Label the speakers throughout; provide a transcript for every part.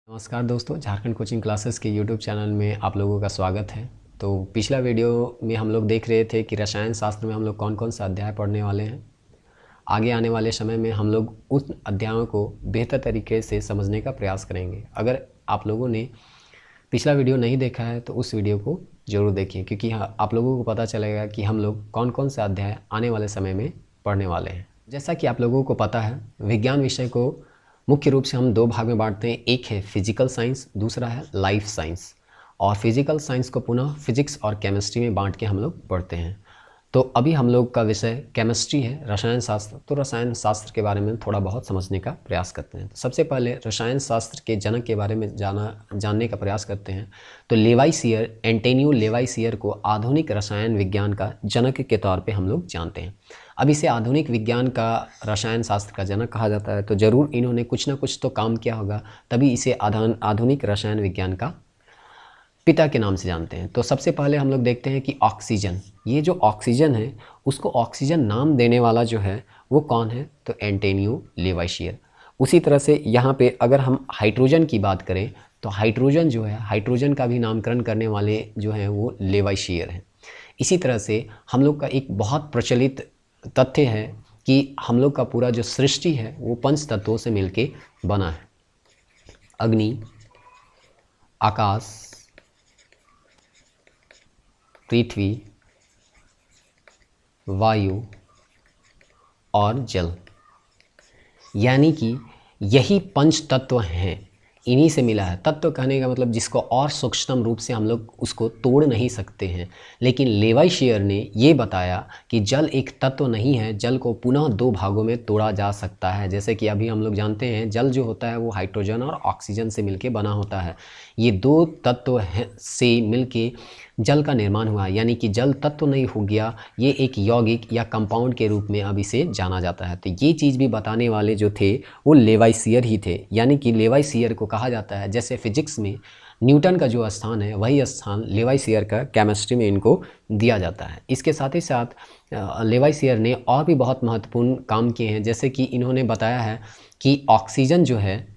Speaker 1: नमस्कार दोस्तों, Jharkhand coaching classes के यूट्यूब चैनल में आप लोगों का स्वागत है। तो पिछला वीडियो में हम लोग देख रहे थे कि रसायन शास्त्र में हम लोग कौन कौन सा अध्याय पढ़ने वाले हैं। आगे आने वाले समय में हम लोग उन अध्यायों को बेहतर तरीके से समझने का प्रयास करेंगे। अगर आप लोगों ने पिछला वीडियो नहीं देखा है तो उस वीडियो को ज़रूर देखिए, क्योंकि आप लोगों को पता चलेगा कि हम लोग कौन कौन सा अध्याय आने वाले समय में पढ़ने वाले हैं। जैसा कि आप लोगों को पता है, विज्ञान विषय को मुख्य रूप से हम दो भाग में बांटते हैं। एक है फिजिकल साइंस, दूसरा है लाइफ साइंस। और फिजिकल साइंस को पुनः फिजिक्स और केमिस्ट्री में बांट के हम लोग पढ़ते हैं। तो अभी हम लोग का विषय केमिस्ट्री है, रसायन शास्त्र। तो रसायन शास्त्र के बारे में थोड़ा बहुत समझने का प्रयास करते हैं। तो सबसे पहले रसायन शास्त्र के जनक के बारे में जानने का प्रयास करते हैं। तो लेवाइसियर, एंटोनियो लेवाइसियर को आधुनिक रसायन विज्ञान का जनक के तौर पे हम लोग जानते हैं। अब इसे आधुनिक विज्ञान का, रसायन शास्त्र का जनक कहा जाता है। तो ज़रूर इन्होंने कुछ ना कुछ तो काम किया होगा, तभी इसे आधुनिक रसायन विज्ञान का पिता के नाम से जानते हैं। तो सबसे पहले हम लोग देखते हैं कि ऑक्सीजन, ये जो ऑक्सीजन है उसको ऑक्सीजन नाम देने वाला जो है वो कौन है? तो एंटोनियो लेवाइसियर। उसी तरह से यहाँ पे अगर हम हाइड्रोजन की बात करें तो हाइड्रोजन जो है, हाइड्रोजन का भी नामकरण करने वाले जो हैं वो लेवाइसियर हैं। इसी तरह से हम लोग का एक बहुत प्रचलित तथ्य है कि हम लोग का पूरा जो सृष्टि है वो पंच तत्वों से मिलके बना है। अग्नि, आकाश, पृथ्वी, वायु और जल, यानी कि यही पंच तत्व हैं, इन्हीं से मिला है। तत्व कहने का मतलब जिसको और सूक्ष्म रूप से हम लोग उसको तोड़ नहीं सकते हैं। लेकिन लेवाइसियर ने ये बताया कि जल एक तत्व नहीं है, जल को पुनः दो भागों में तोड़ा जा सकता है। जैसे कि अभी हम लोग जानते हैं जल जो होता है वो हाइड्रोजन और ऑक्सीजन से मिलके बना होता है। ये दो तत्व से मिलके जल का निर्माण हुआ, यानी कि जल तत्व नहीं हो गया, ये एक यौगिक या कंपाउंड के रूप में अब इसे जाना जाता है। तो ये चीज़ भी बताने वाले जो थे वो लेवाइसियर ही थे। यानी कि लेवाइसियर को कहा जाता है, जैसे फिजिक्स में न्यूटन का जो स्थान है वही स्थान लेवाइसियर का केमिस्ट्री में इनको दिया जाता है। इसके साथ ही साथ लेवाइसियर ने और भी बहुत महत्वपूर्ण काम किए हैं। जैसे कि इन्होंने बताया है कि ऑक्सीजन जो है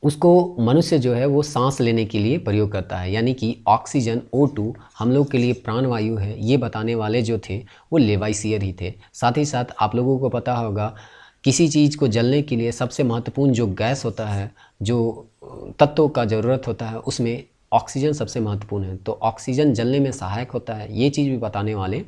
Speaker 1: उसको मनुष्य जो है वो सांस लेने के लिए प्रयोग करता है, यानी कि ऑक्सीजन O2 हम लोग के लिए प्राणवायु है। ये बताने वाले जो थे वो लेवाइसियर ही थे। साथ ही साथ आप लोगों को पता होगा किसी चीज़ को जलने के लिए सबसे महत्वपूर्ण जो गैस होता है, जो तत्वों का ज़रूरत होता है, उसमें ऑक्सीजन सबसे महत्वपूर्ण है। तो ऑक्सीजन जलने में सहायक होता है, ये चीज़ भी बताने वाले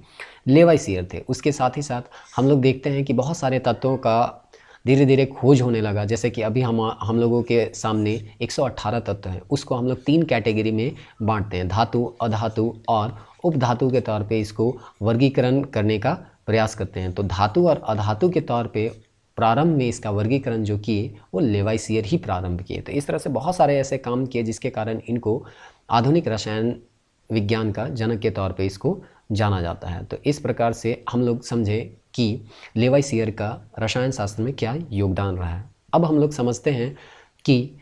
Speaker 1: लेवाइसियर थे। उसके साथ ही साथ हम लोग देखते हैं कि बहुत सारे तत्वों का धीरे धीरे खोज होने लगा। जैसे कि अभी हम लोगों के सामने 118 तत्व हैं, उसको हम लोग 3 कैटेगरी में बांटते हैं, धातु, अधातु और उपधातु के तौर पे इसको वर्गीकरण करने का प्रयास करते हैं। तो धातु और अधातु के तौर पे प्रारंभ में इसका वर्गीकरण जो किए वो लेवाइसियर ही प्रारंभ किए। तो इस तरह से बहुत सारे ऐसे काम किए जिसके कारण इनको आधुनिक रसायन विज्ञान का जनक के तौर पे इसको जाना जाता है। तो इस प्रकार से हम लोग समझे कि लेवाइसियर का रसायन शास्त्र में क्या योगदान रहा है। अब हम लोग समझते हैं कि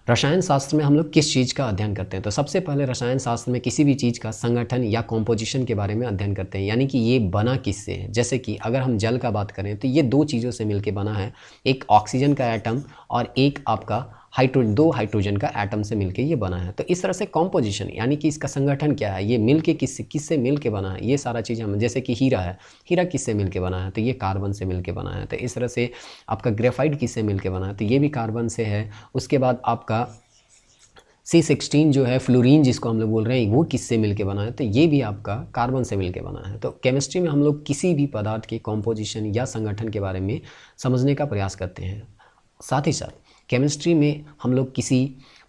Speaker 1: रसायन शास्त्र में हम लोग किस चीज़ का अध्ययन करते हैं। तो सबसे पहले रसायन शास्त्र में किसी भी चीज़ का संगठन या कॉम्पोजिशन के बारे में अध्ययन करते हैं, यानी कि ये बना किससे है। जैसे कि अगर हम जल का बात करें तो ये दो चीज़ों से मिलके बना है, एक ऑक्सीजन का एटम और एक आपका दो हाइड्रोजन का एटम से मिलके ये बना है। तो इस तरह से कॉम्पोजिशन यानी कि इसका संगठन क्या है, ये मिलके किससे मिलके बना है, ये सारा चीज़ हम, जैसे कि हीरा है, हीरा किससे मिलके बना है, तो ये कार्बन से मिलके बना है। तो इस तरह से आपका ग्रेफाइट किससे मिलके बना है, तो ये भी कार्बन से है। उसके बाद आपका C16 जो है, फ्लोरीन जिसको हम लोग बोल रहे हैं, वो किससे मिलके बना है, तो ये भी आपका कार्बन से मिलके बना है। तो केमिस्ट्री में हम लोग किसी भी पदार्थ के कॉम्पोजिशन या संगठन के बारे में समझने का प्रयास करते हैं। साथ ही साथ केमिस्ट्री में हम लोग किसी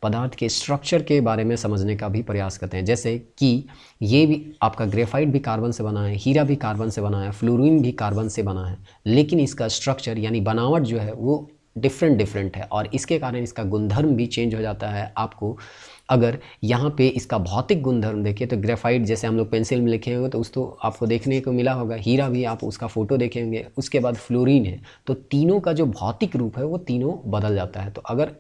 Speaker 1: पदार्थ के स्ट्रक्चर के बारे में समझने का भी प्रयास करते हैं। जैसे कि ये भी आपका ग्रेफाइट भी कार्बन से बना है, हीरा भी कार्बन से बना है, फ्लोरीन भी कार्बन से बना है, लेकिन इसका स्ट्रक्चर यानी बनावट जो है वो डिफरेंट है और इसके कारण इसका गुणधर्म भी चेंज हो जाता है। आपको अगर यहाँ पे इसका भौतिक गुणधर्म देखिए तो ग्रेफाइट जैसे हम लोग पेंसिल में लिखे होंगे तो उसको आपको देखने को मिला होगा, हीरा भी आप उसका फ़ोटो देखेंगे। उसके बाद फ्लोरीन है, तो तीनों का जो भौतिक रूप है वो तीनों बदल जाता है। तो अगर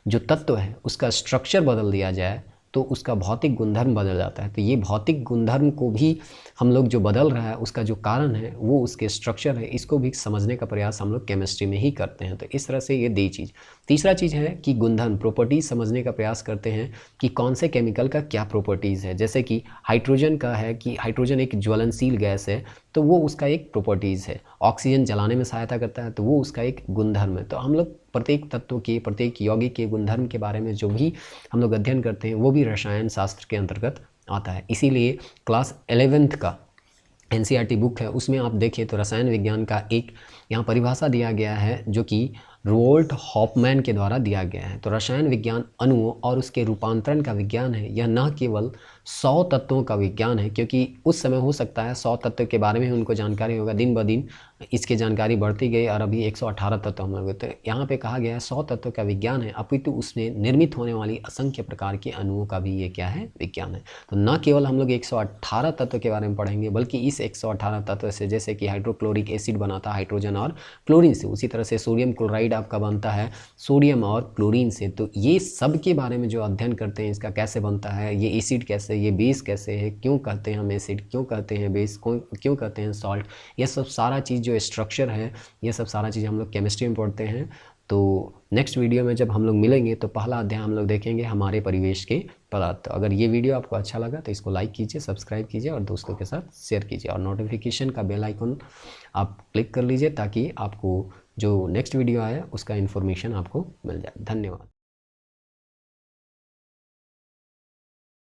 Speaker 1: जो तत्व है उसका स्ट्रक्चर बदल दिया जाए तो उसका भौतिक गुणधर्म बदल जाता है। तो ये भौतिक गुणधर्म को भी हम लोग जो बदल रहा है उसका जो कारण है वो उसके स्ट्रक्चर है, इसको भी समझने का प्रयास हम लोग केमिस्ट्री में ही करते हैं। तो इस तरह से ये दी चीज़। तीसरा चीज़ है कि गुणधर्म प्रॉपर्टीज समझने का प्रयास करते हैं कि कौन से केमिकल का क्या प्रॉपर्टीज़ है। जैसे कि हाइड्रोजन का है कि हाइड्रोजन एक ज्वलनशील गैस है, तो वो उसका एक प्रॉपर्टीज़ है। ऑक्सीजन जलाने में सहायता करता है, तो वो उसका एक गुणधर्म है। तो हम लोग प्रत्येक तत्व के, प्रत्येक यौगिक के गुणधर्म के बारे में जो भी हम लोग अध्ययन करते हैं वो भी रसायन शास्त्र के अंतर्गत आता है। इसीलिए क्लास 11th का NCERT बुक है, उसमें आप देखें तो रसायन विज्ञान का एक यहाँ परिभाषा दिया गया है जो कि रोल्ट हॉफमैन के द्वारा दिया गया है। तो रसायन विज्ञान अणुओं और उसके रूपांतरण का विज्ञान है। यह न केवल 100 तत्वों का विज्ञान है, क्योंकि उस समय हो सकता है 100 तत्व के बारे में उनको जानकारी होगा, दिन ब दिन इसकी जानकारी बढ़ती गई और अभी 118 तत्व हम लोग। तो यहाँ पे कहा गया है 100 तत्वों का विज्ञान है, अपितु उसमें निर्मित होने वाली असंख्य प्रकार के अणुओं का भी ये क्या है, विज्ञान है। तो न केवल हम लोग 118 तत्व के बारे में पढ़ेंगे, बल्कि इस 118 तत्व से, जैसे कि हाइड्रोक्लोरिक एसिड बनाता है हाइड्रोजन और क्लोरीन से, उसी तरह से सोडियम क्लोराइड आपका बनता है सोडियम और क्लोरीन से। तो ये सब के बारे में जो अध्ययन करते हैं, इसका कैसे बनता है, ये एसिड कैसे, ये बेस कैसे है, क्यों कहते हैं हम एसिड, क्यों कहते हैं बेस, क्यों कहते हैं सॉल्ट, ये सब सारा चीज़ जो स्ट्रक्चर है, ये सब सारा चीज़ हम लोग केमिस्ट्री में पढ़ते हैं। तो नेक्स्ट वीडियो में जब हम लोग मिलेंगे तो पहला अध्याय हम लोग देखेंगे हमारे परिवेश के पदार्थ। तो अगर ये वीडियो आपको अच्छा लगा तो इसको लाइक कीजिए, सब्सक्राइब कीजिए और दोस्तों के साथ शेयर कीजिए, और नोटिफिकेशन का बेल आइकन आप क्लिक कर लीजिए ताकि आपको जो नेक्स्ट वीडियो आए उसका इन्फॉर्मेशन आपको मिल जाए। धन्यवाद।